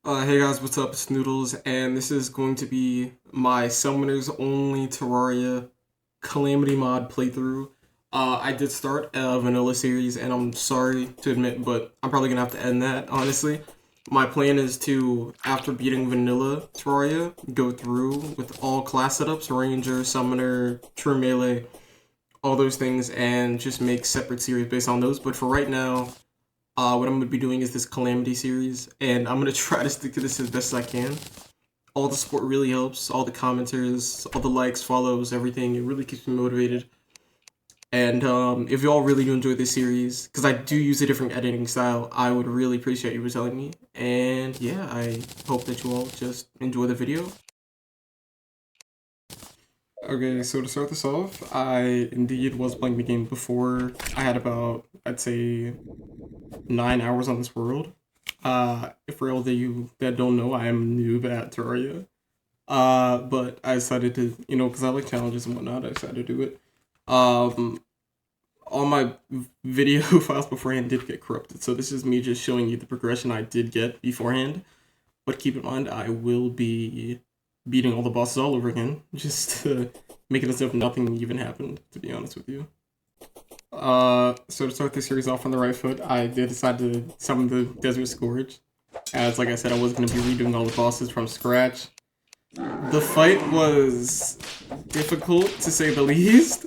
Hey guys, what's up? It's Noodles, and this is going to be my Summoners Only Terraria Calamity mod playthrough. I did start a vanilla series, and I'm sorry to admit, but I'm probably gonna have to end that, honestly. My plan is to, after beating vanilla Terraria, go through with all class setups, Ranger, Summoner, True Melee, all those things, and just make separate series based on those. But for right now, what I'm gonna be doing is this Calamity series, and I'm gonna try to stick to this as best as I can. All the support really helps, all the commenters, all the likes, follows, everything. It really keeps me motivated. And if y'all really do enjoy this series, because I do use a different editing style, I would really appreciate you for telling me. And yeah, I hope that you all just enjoy the video. Okay, so to start this off, I indeed was playing the game before. I had about, I'd say, 9 hours on this world. For all of you that don't know, I am noob at Terraria. But I decided to, because I like challenges and whatnot, I decided to do it. All my video files beforehand did get corrupted, so this is me just showing you the progression I did get beforehand. But keep in mind, I will be beating all the bosses all over again, just to make it as if nothing even happened, to be honest with you. So to start this series off on the right foot, I did decide to summon the Desert Scourge. As, like I said, I was going to be redoing all the bosses from scratch. The fight was difficult, to say the least.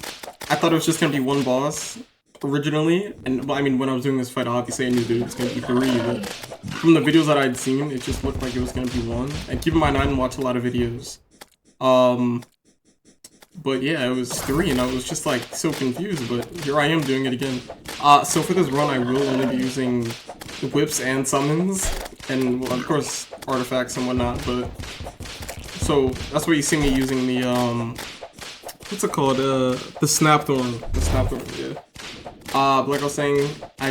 I thought it was just going to be one boss originally, and I mean, when I was doing this fight, obviously I knew that it was going to be three, but from the videos that I'd seen, it just looked like it was going to be one. And keep in mind, I didn't watch a lot of videos. But yeah, it was three, and I was just like so confused, but here I am doing it again. So for this run, I will only be using whips and summons, and well, of course artifacts and whatnot. But so that's why you see me using the what's it called? The Snapthorn. The Snapthorn, yeah. But like I was saying, I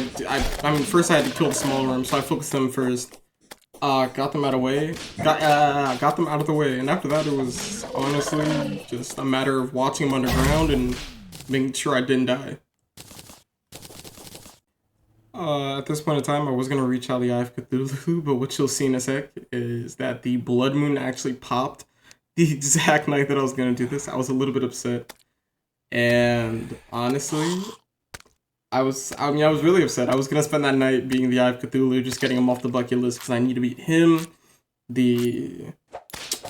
mean, first I had to kill the small worms, so I focused them first. Got them out of the way. Got them out of the way, and after that, it was honestly just a matter of watching them underground and making sure I didn't die. At this point in time, I was gonna reach out the Eye of Cthulhu, but what you'll see in a sec is that the Blood Moon actually popped the exact night that I was gonna do this. I was a little bit upset, and honestly, I mean, I was really upset. I was gonna spend that night being the Eye of Cthulhu, just getting him off the bucket list because I need to beat him, the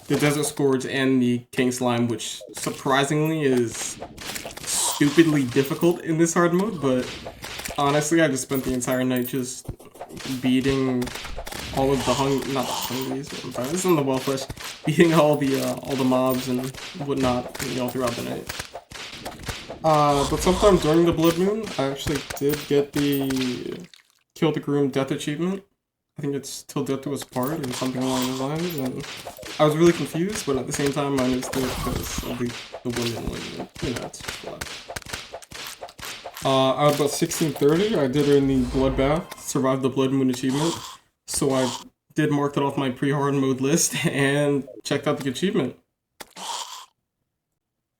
Desert Scourge, and the King Slime, which surprisingly is stupidly difficult in this hard mode. But honestly, I just spent the entire night just beating all of the not the hungries. I'm sorry, this isn't the well flesh. Beating all the mobs and whatnot, throughout the night. But sometime during the Blood Moon, I actually did get the Kill the Groom Death achievement. I think it's Till Death Do Us Part or something along those lines, and I was really confused, but at the same time I understood because of the women when, it's just what. I was about 1630, I did earn the Bloodbath, survived the Blood Moon achievement, so I did mark that off my pre-hard mode list and checked out the achievement.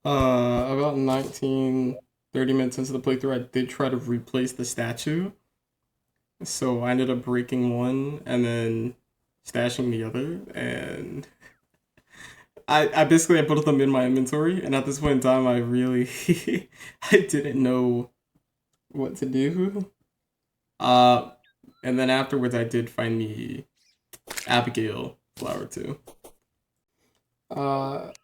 About 19, 30 minutes into the playthrough, I did try to replace the statue. So I ended up breaking one and then stashing the other, and I basically I put them in my inventory, and at this point in time I really I didn't know what to do. Uh and then afterwards I did find the Abigail flower too.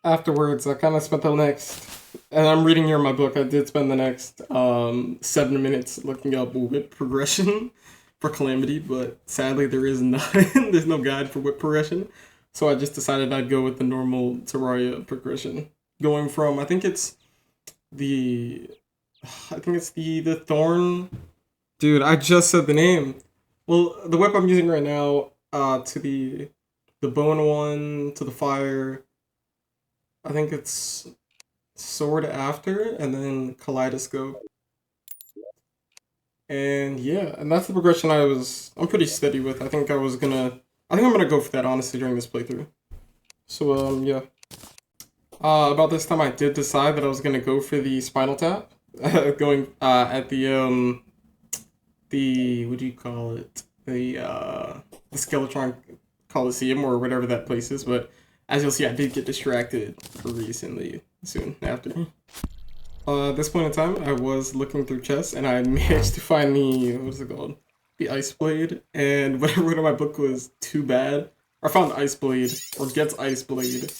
Afterwards, I kind of spent the next, and I'm reading here in my book, I did spend the next 7 minutes looking up whip progression for Calamity, but sadly there is none. There's no guide for whip progression, so I just decided I'd go with the normal Terraria progression. Going from, the, the Thorn. Dude, I just said the name. Well, the whip I'm using right now, to the bone one, to the fire. I think it's Sword after, and then Kaleidoscope. And yeah, and that's the progression I'm pretty steady with. I think I'm gonna go for that honestly during this playthrough. So yeah. About this time I did decide that I was gonna go for the Spinal Tap. Going at the what do you call it? The Skeletron Coliseum or whatever that place is, but as you'll see, I did get distracted recently, soon after. At this point in time, I was looking through chests, and I managed to find the, what is it called? The Ice Blade, and whatever word in my book was too bad. I found Ice Blade, or gets Ice Blade,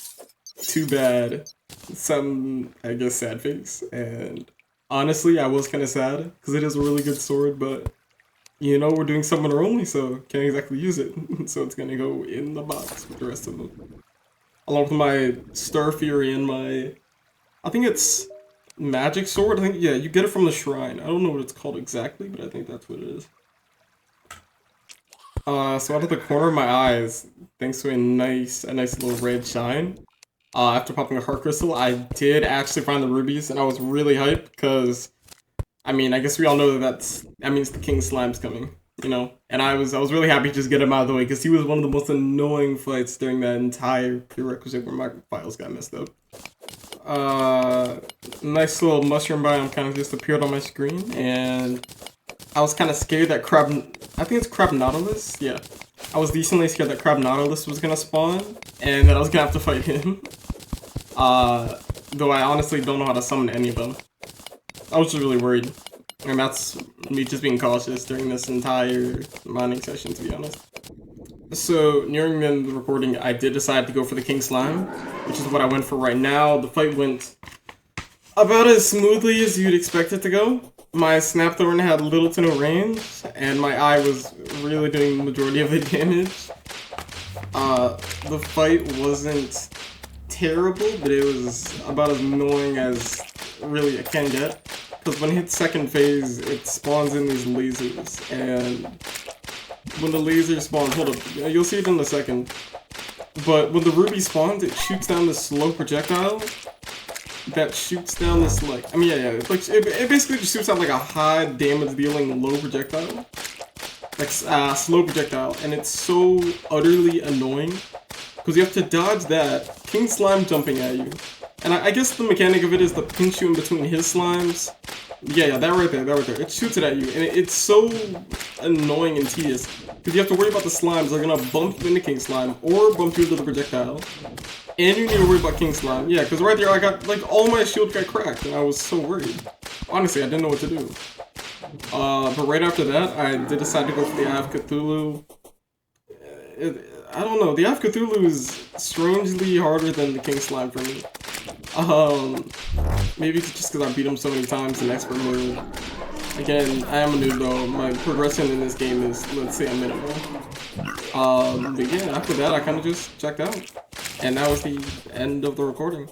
too bad, some, I guess, sad face, and honestly, I was kind of sad, because it is a really good sword, but, you know, we're doing summoner only, so can't exactly use it, so it's gonna go in the box with the rest of them. Along with my Star Fury and my, I think it's magic sword, I think, yeah, you get it from the shrine. I don't know what it's called exactly, but I think that's what it is. So out of the corner of my eyes, thanks to a nice little red shine, after popping a heart crystal, I did actually find the rubies, and I was really hyped, because, I mean, I guess we all know that means the King Slime's coming, you know? And I was really happy to just get him out of the way, because he was one of the most annoying fights during that entire prerequisite where my files got messed up. Nice little mushroom biome kind of just appeared on my screen, and I was kind of scared that I think it's Crab Nautilus? Yeah. I was decently scared that Crab Nautilus was gonna spawn, and that I was gonna have to fight him. Though I honestly don't know how to summon any of them. I was just really worried. And that's me just being cautious during this entire mining session, to be honest. So, nearing the end of the recording, I did decide to go for the King Slime, which is what I went for right now. The fight went about as smoothly as you'd expect it to go. My Snapthorn had little to no range, and my eye was really doing the majority of the damage. The fight wasn't terrible, but it was about as annoying as really it can get. Because when it hits second phase, it spawns in these lasers, and when the laser spawns, hold up, you'll see it in a second. But when the ruby spawns, it shoots down this slow projectile that shoots down this, like, I mean, yeah, it's like, it basically just shoots out like a high damage dealing low projectile. Like, slow projectile, and it's so utterly annoying. Because you have to dodge that, King Slime jumping at you. And I guess the mechanic of it is to pinch you in between his slimes. Yeah, that right there. It shoots it at you, and it's so annoying and tedious. Because you have to worry about the slimes. They're gonna bump you into King Slime, or bump you into the projectile. And you need to worry about King Slime. Yeah, because right there I got, like, all my shield got cracked, and I was so worried. Honestly, I didn't know what to do. But right after that, I did decide to go for the Eye of Cthulhu. I don't know, the Eye of Cthulhu is strangely harder than the King Slime for me. Maybe it's just because I beat him so many times in expert mode. Again, I am a noob though. My progression in this game is, let's say, a minimal. But yeah, after that I kind of just checked out. And that was the end of the recording.